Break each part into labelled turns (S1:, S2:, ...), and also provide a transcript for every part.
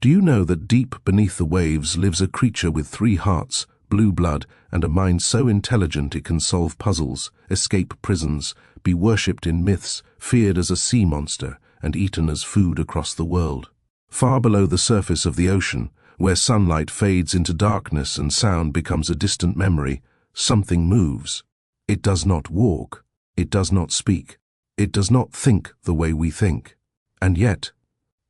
S1: Do you know that deep beneath the waves lives a creature with 3 hearts, blue blood, and a mind so intelligent it can solve puzzles, escape prisons, be worshipped in myths, feared as a sea monster, and eaten as food across the world? Far below the surface of the ocean, where sunlight fades into darkness and sound becomes a distant memory, something moves. It does not walk. It does not speak. It does not think the way we think. And yet,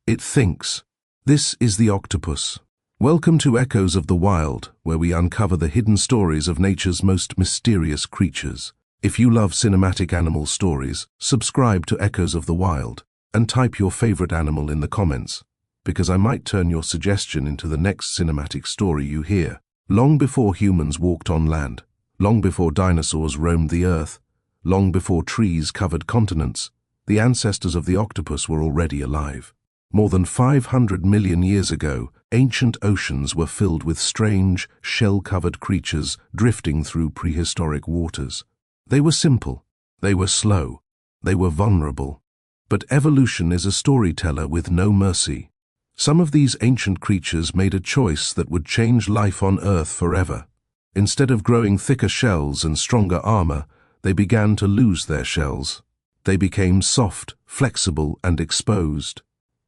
S1: it thinks. This is the octopus. Welcome to Echoes of the Wild, where we uncover the hidden stories of nature's most mysterious creatures. If you love cinematic animal stories, subscribe to Echoes of the Wild and type your favorite animal in the comments, because I might turn your suggestion into the next cinematic story you hear. Long before humans walked on land, long before dinosaurs roamed the earth, long before trees covered continents, the ancestors of the octopus were already alive. More than 500 million years ago, ancient oceans were filled with strange, shell-covered creatures drifting through prehistoric waters. They were simple, they were slow, they were vulnerable. But evolution is a storyteller with no mercy. Some of these ancient creatures made a choice that would change life on Earth forever. Instead of growing thicker shells and stronger armor, they began to lose their shells. They became soft, flexible, and exposed.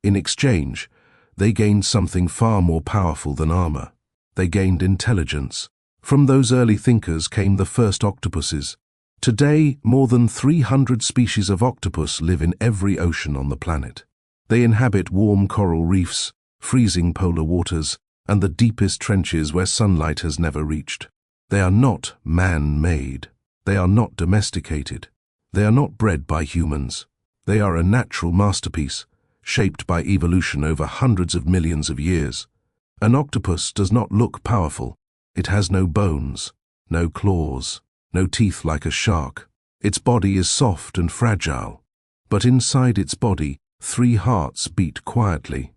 S1: In exchange, they gained something far more powerful than armor. They gained intelligence. From those early thinkers came the first octopuses. Today, more than 300 species of octopus live in every ocean on the planet. They inhabit warm coral reefs, freezing polar waters, and the deepest trenches where sunlight has never reached. They are not man-made. They are not domesticated. They are not bred by humans. They are a natural masterpiece, shaped by evolution over hundreds of millions of years. An octopus does not look powerful. It has no bones, no claws, no teeth like a shark. Its body is soft and fragile. But inside its body, 3 hearts beat quietly.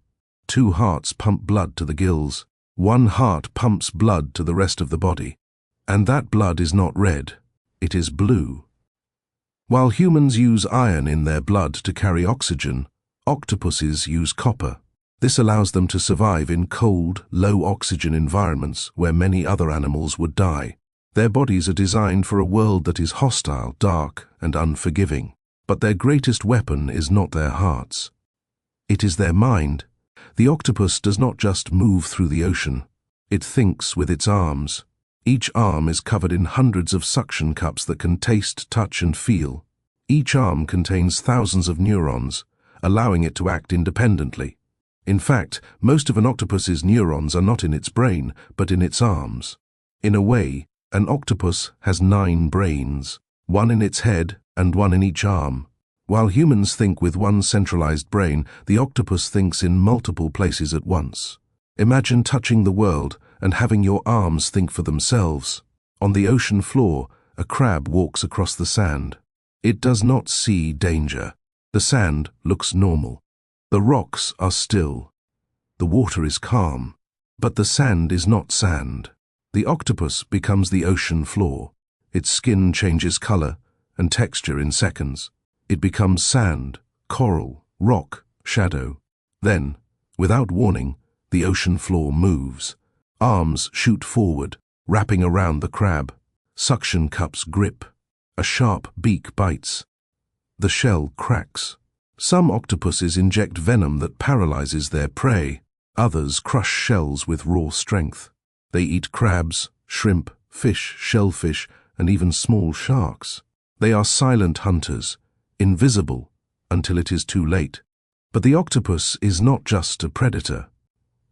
S1: 2 hearts pump blood to the gills. 1 heart pumps blood to the rest of the body. And that blood is not red, it is blue. While humans use iron in their blood to carry oxygen, octopuses use copper. This allows them to survive in cold, low-oxygen environments where many other animals would die. Their bodies are designed for a world that is hostile, dark, and unforgiving. But their greatest weapon is not their hearts. It is their mind. The octopus does not just move through the ocean. It thinks with its arms. Each arm is covered in hundreds of suction cups that can taste, touch, and feel. Each arm contains thousands of neurons, allowing it to act independently. In fact, most of an octopus's neurons are not in its brain, but in its arms. In a way, an octopus has 9 brains, 1 in its head and 1 in each arm. While humans think with 1 centralized brain, the octopus thinks in multiple places at once. Imagine touching the world and having your arms think for themselves. On the ocean floor, a crab walks across the sand. It does not see danger. The sand looks normal. The rocks are still. The water is calm. But the sand is not sand. The octopus becomes the ocean floor. Its skin changes color and texture in seconds. It becomes sand, coral, rock, shadow. Then, without warning, the ocean floor moves. Arms shoot forward, wrapping around the crab. Suction cups grip. A sharp beak bites. The shell cracks. Some octopuses inject venom that paralyzes their prey. Others crush shells with raw strength. They eat crabs, shrimp, fish, shellfish, and even small sharks. They are silent hunters, invisible until it is too late. But the octopus is not just a predator.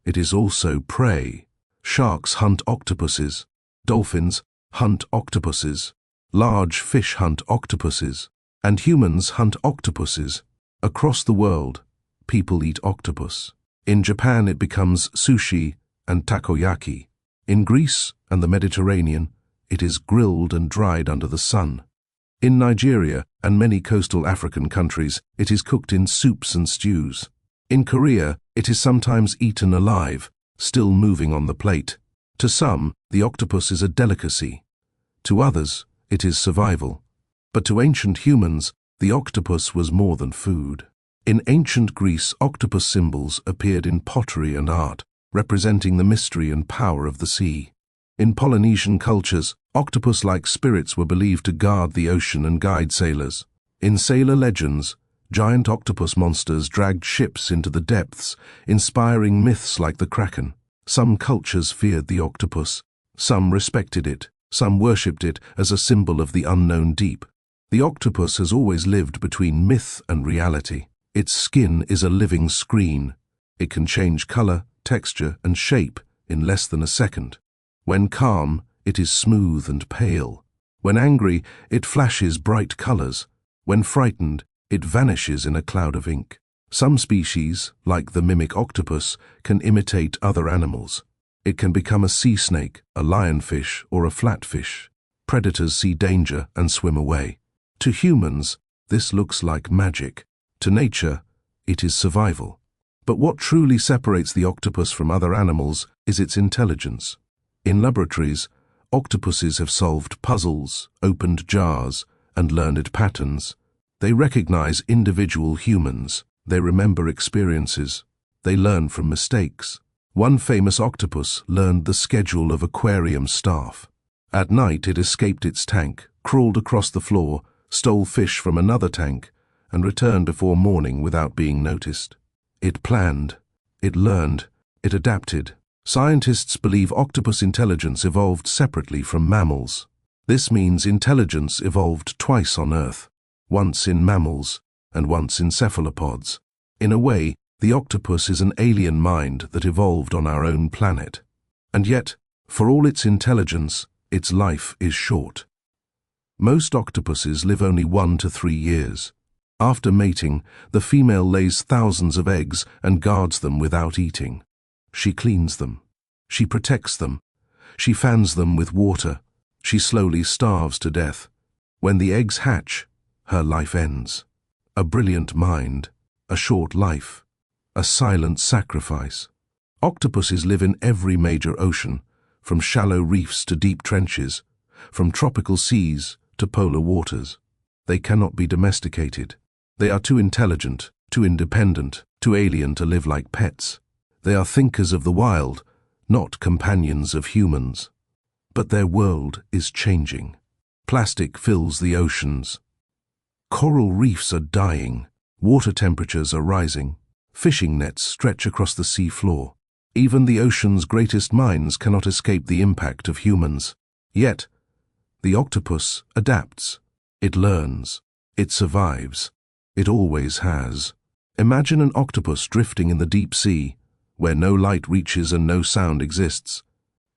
S1: It is also prey. Sharks hunt octopuses. Dolphins hunt octopuses. Large fish hunt octopuses. And humans hunt octopuses. Across the world, people eat octopus. In Japan, it becomes sushi and takoyaki. In Greece and the Mediterranean, it is grilled and dried under the sun. In Nigeria and many coastal African countries, it is cooked in soups and stews. In Korea, it is sometimes eaten alive, still moving on the plate. To some, the octopus is a delicacy. To others, it is survival. But to ancient humans, the octopus was more than food. In ancient Greece, octopus symbols appeared in pottery and art, representing the mystery and power of the sea. In Polynesian cultures, octopus-like spirits were believed to guard the ocean and guide sailors. In sailor legends, giant octopus monsters dragged ships into the depths, inspiring myths like the Kraken. Some cultures feared the octopus. Some respected it. Some worshipped it as a symbol of the unknown deep. The octopus has always lived between myth and reality. Its skin is a living screen. It can change color, texture, and shape in less than a second. When calm, it is smooth and pale. When angry, it flashes bright colors. When frightened, it vanishes in a cloud of ink. Some species, like the mimic octopus, can imitate other animals. It can become a sea snake, a lionfish, or a flatfish. Predators see danger and swim away. To humans, this looks like magic. To nature, it is survival. But what truly separates the octopus from other animals is its intelligence. In laboratories, octopuses have solved puzzles, opened jars, and learned patterns. They recognize individual humans. They remember experiences. They learn from mistakes. One famous octopus learned the schedule of aquarium staff. At night, it escaped its tank, crawled across the floor, stole fish from another tank, and returned before morning without being noticed. It planned. It learned. It adapted. Scientists believe octopus intelligence evolved separately from mammals. This means intelligence evolved twice on Earth, once in mammals and once in cephalopods. In a way, the octopus is an alien mind that evolved on our own planet. And yet, for all its intelligence, its life is short. Most octopuses live only 1 to 3 years. After mating, the female lays thousands of eggs and guards them without eating. She cleans them. She protects them. She fans them with water. She slowly starves to death. When the eggs hatch, her life ends. A brilliant mind, a short life, a silent sacrifice. Octopuses live in every major ocean, from shallow reefs to deep trenches, from tropical seas to polar waters. They cannot be domesticated. They are too intelligent, too independent, too alien to live like pets. They are thinkers of the wild, not companions of humans. But their world is changing. Plastic fills the oceans. Coral reefs are dying. Water temperatures are rising. Fishing nets stretch across the sea floor. Even the ocean's greatest minds cannot escape the impact of humans. Yet, the octopus adapts. It learns. It survives. It always has. Imagine an octopus drifting in the deep sea, where no light reaches and no sound exists.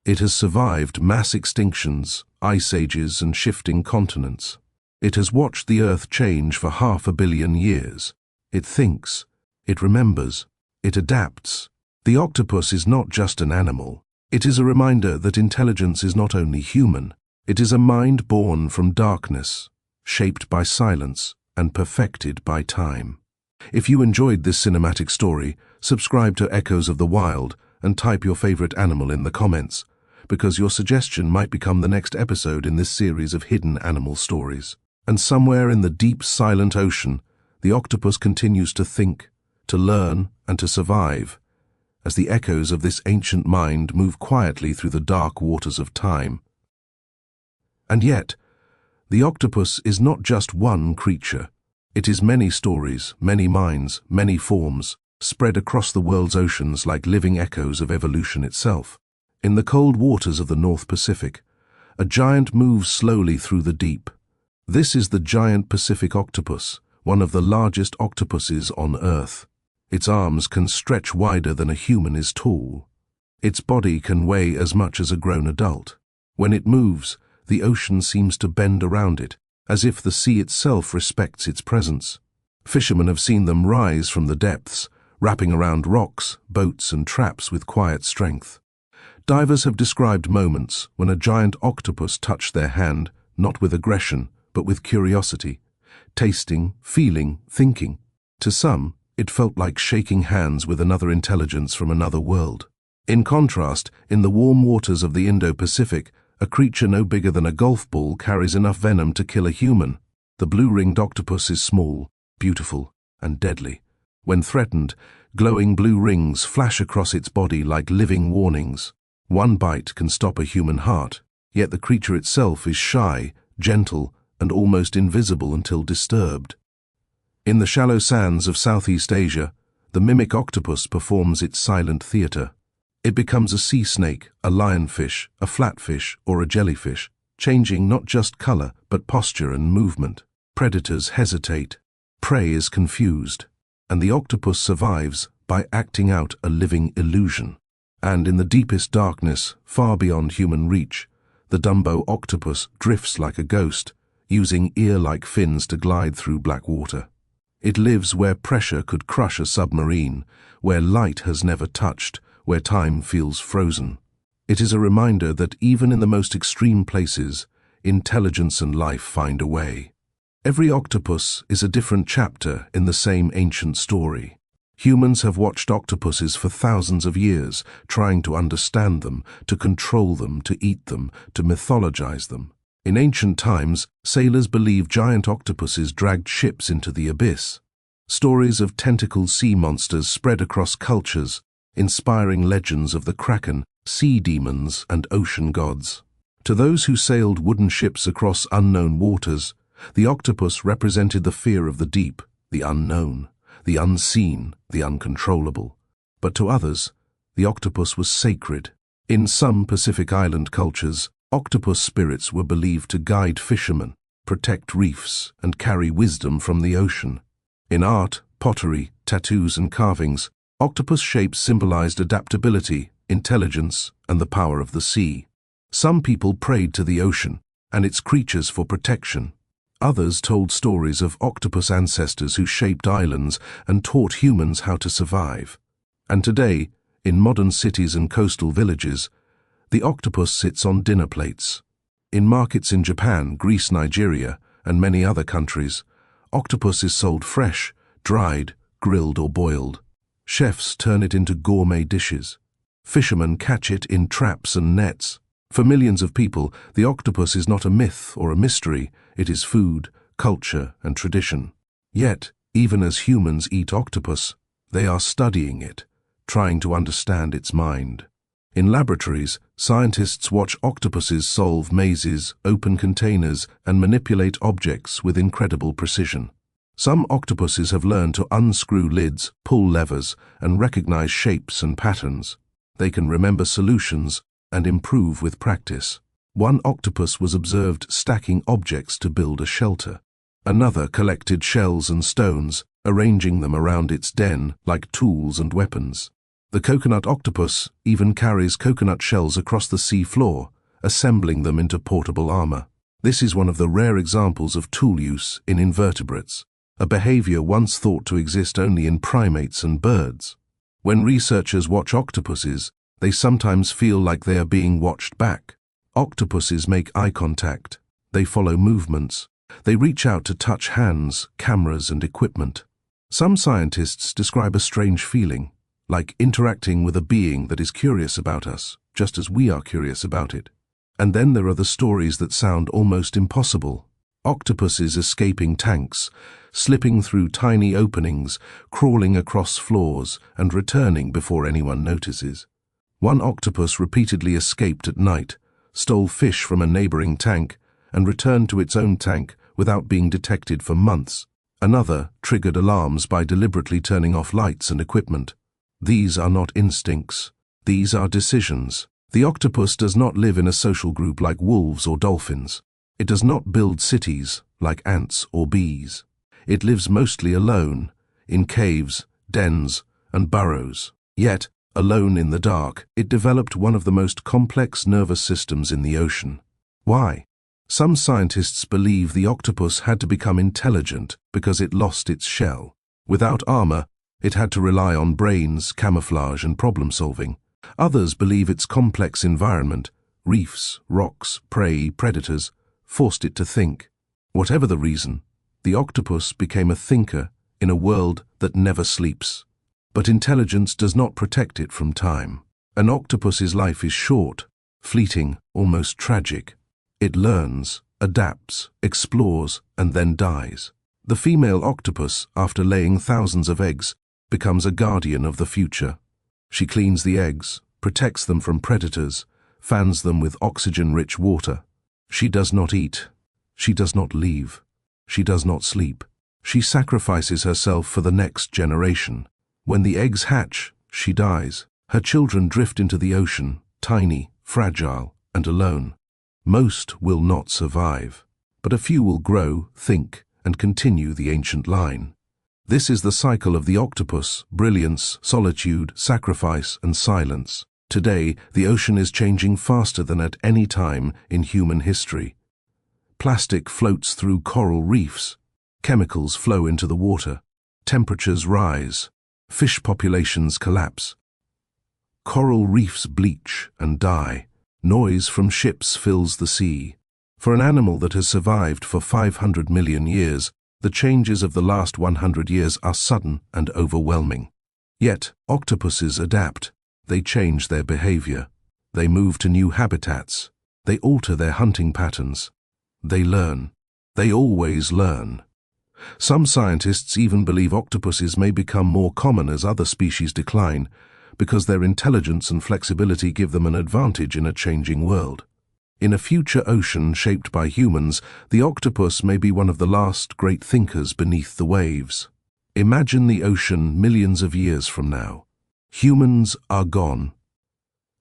S1: It has survived mass extinctions, ice ages, and shifting continents. It has watched the Earth change for 500 million years. It thinks. It remembers. It adapts. The octopus is not just an animal. It is a reminder that intelligence is not only human. It is a mind born from darkness, shaped by silence, and perfected by time. If you enjoyed this cinematic story, subscribe to Echoes of the Wild and type your favorite animal in the comments, because your suggestion might become the next episode in this series of hidden animal stories. And somewhere in the deep, silent ocean, the octopus continues to think, to learn, and to survive, as the echoes of this ancient mind move quietly through the dark waters of time. And yet, the octopus is not just one creature. It is many stories, many minds, many forms, spread across the world's oceans like living echoes of evolution itself. In the cold waters of the North Pacific, a giant moves slowly through the deep. This is the giant Pacific octopus, one of the largest octopuses on Earth. Its arms can stretch wider than a human is tall. Its body can weigh as much as a grown adult. When it moves, the ocean seems to bend around it, as if the sea itself respects its presence. Fishermen have seen them rise from the depths, wrapping around rocks, boats, and traps with quiet strength. Divers have described moments when a giant octopus touched their hand, not with aggression, but with curiosity, tasting, feeling, thinking. To some, it felt like shaking hands with another intelligence from another world. In contrast, in the warm waters of the Indo-Pacific, a creature no bigger than a golf ball carries enough venom to kill a human. The blue-ringed octopus is small, beautiful, and deadly. When threatened, glowing blue rings flash across its body like living warnings. One bite can stop a human heart, yet the creature itself is shy, gentle, and almost invisible until disturbed. In the shallow sands of Southeast Asia, the mimic octopus performs its silent theater. It becomes a sea snake, a lionfish, a flatfish, or a jellyfish, changing not just color but posture and movement. Predators hesitate, prey is confused, and the octopus survives by acting out a living illusion. And in the deepest darkness, far beyond human reach, the Dumbo octopus drifts like a ghost, using ear-like fins to glide through black water. It lives where pressure could crush a submarine, where light has never touched, where time feels frozen. It is a reminder that even in the most extreme places, intelligence and life find a way. Every octopus is a different chapter in the same ancient story. Humans have watched octopuses for thousands of years, trying to understand them, to control them, to eat them, to mythologize them. In ancient times, sailors believed giant octopuses dragged ships into the abyss. Stories of tentacled sea monsters spread across cultures, inspiring legends of the kraken, sea demons, and ocean gods. To those who sailed wooden ships across unknown waters, the octopus represented the fear of the deep, the unknown, the unseen, the uncontrollable. But to others, the octopus was sacred. In some Pacific Island cultures, octopus spirits were believed to guide fishermen, protect reefs, and carry wisdom from the ocean. In art, pottery, tattoos, and carvings, octopus shapes symbolized adaptability, intelligence, and the power of the sea. Some people prayed to the ocean and its creatures for protection. Others told stories of octopus ancestors who shaped islands and taught humans how to survive. And today, in modern cities and coastal villages, the octopus sits on dinner plates. In markets in Japan, Greece, Nigeria, and many other countries, octopus is sold fresh, dried, grilled, or boiled. Chefs turn it into gourmet dishes. Fishermen catch it in traps and nets. For millions of people, the octopus is not a myth or a mystery, it is food, culture, and tradition. Yet, even as humans eat octopus, they are studying it, trying to understand its mind. In laboratories, scientists watch octopuses solve mazes, open containers, and manipulate objects with incredible precision. Some octopuses have learned to unscrew lids, pull levers, and recognize shapes and patterns. They can remember solutions and improve with practice. One octopus was observed stacking objects to build a shelter. Another collected shells and stones, arranging them around its den like tools and weapons. The coconut octopus even carries coconut shells across the sea floor, assembling them into portable armor. This is one of the rare examples of tool use in invertebrates, a behavior once thought to exist only in primates and birds. When researchers watch octopuses, they sometimes feel like they are being watched back. Octopuses make eye contact. They follow movements. They reach out to touch hands, cameras, and equipment. Some scientists describe a strange feeling, like interacting with a being that is curious about us, just as we are curious about it. And then there are the stories that sound almost impossible. Octopuses escaping tanks, slipping through tiny openings, crawling across floors, and returning before anyone notices. One octopus repeatedly escaped at night, stole fish from a neighboring tank, and returned to its own tank without being detected for months. Another triggered alarms by deliberately turning off lights and equipment. These are not instincts. These are decisions. The octopus does not live in a social group like wolves or dolphins. It does not build cities like ants or bees. It lives mostly alone, in caves, dens, and burrows. Yet, alone in the dark, it developed one of the most complex nervous systems in the ocean. Why? Some scientists believe the octopus had to become intelligent because it lost its shell. Without armor, it had to rely on brains, camouflage, and problem-solving. Others believe its complex environment, reefs, rocks, prey, predators, forced it to think. Whatever the reason, the octopus became a thinker in a world that never sleeps. But intelligence does not protect it from time. An octopus's life is short, fleeting, almost tragic. It learns, adapts, explores, and then dies. The female octopus, after laying thousands of eggs, becomes a guardian of the future. She cleans the eggs, protects them from predators, fans them with oxygen-rich water. She does not eat. She does not leave. She does not sleep. She sacrifices herself for the next generation. When the eggs hatch, she dies. Her children drift into the ocean, tiny, fragile, and alone. Most will not survive, but a few will grow, think, and continue the ancient line. This is the cycle of the octopus: brilliance, solitude, sacrifice, and silence. Today, the ocean is changing faster than at any time in human history. Plastic floats through coral reefs. Chemicals flow into the water. Temperatures rise. Fish populations collapse. Coral reefs bleach and die. Noise from ships fills the sea. For an animal that has survived for 500 million years, the changes of the last 100 years are sudden and overwhelming. Yet, octopuses adapt. They change their behavior. They move to new habitats. They alter their hunting patterns. They learn. They always learn. Some scientists even believe octopuses may become more common as other species decline, because their intelligence and flexibility give them an advantage in a changing world. In a future ocean shaped by humans, the octopus may be one of the last great thinkers beneath the waves. Imagine the ocean millions of years from now. Humans are gone.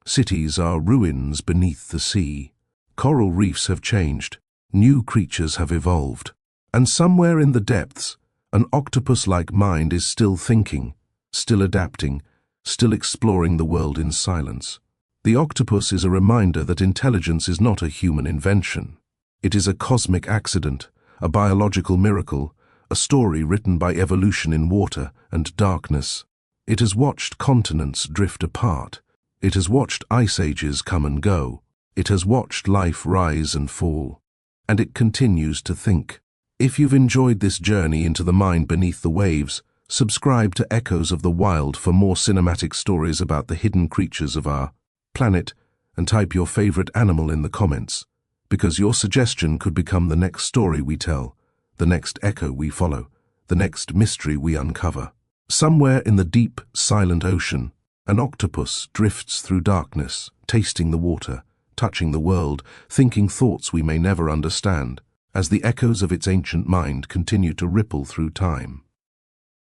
S1: Cities are ruins beneath the sea. Coral reefs have changed. New creatures have evolved. And somewhere in the depths, an octopus-like mind is still thinking, still adapting, still exploring the world in silence. The octopus is a reminder that intelligence is not a human invention. It is a cosmic accident, a biological miracle, a story written by evolution in water and darkness. It has watched continents drift apart. It has watched ice ages come and go. It has watched life rise and fall. And it continues to think. If you've enjoyed this journey into the mind beneath the waves, subscribe to Echoes of the Wild for more cinematic stories about the hidden creatures of our planet, and type your favorite animal in the comments, because your suggestion could become the next story we tell, the next echo we follow, the next mystery we uncover. Somewhere in the deep, silent ocean, an octopus drifts through darkness, tasting the water, touching the world, thinking thoughts we may never understand, as the echoes of its ancient mind continue to ripple through time.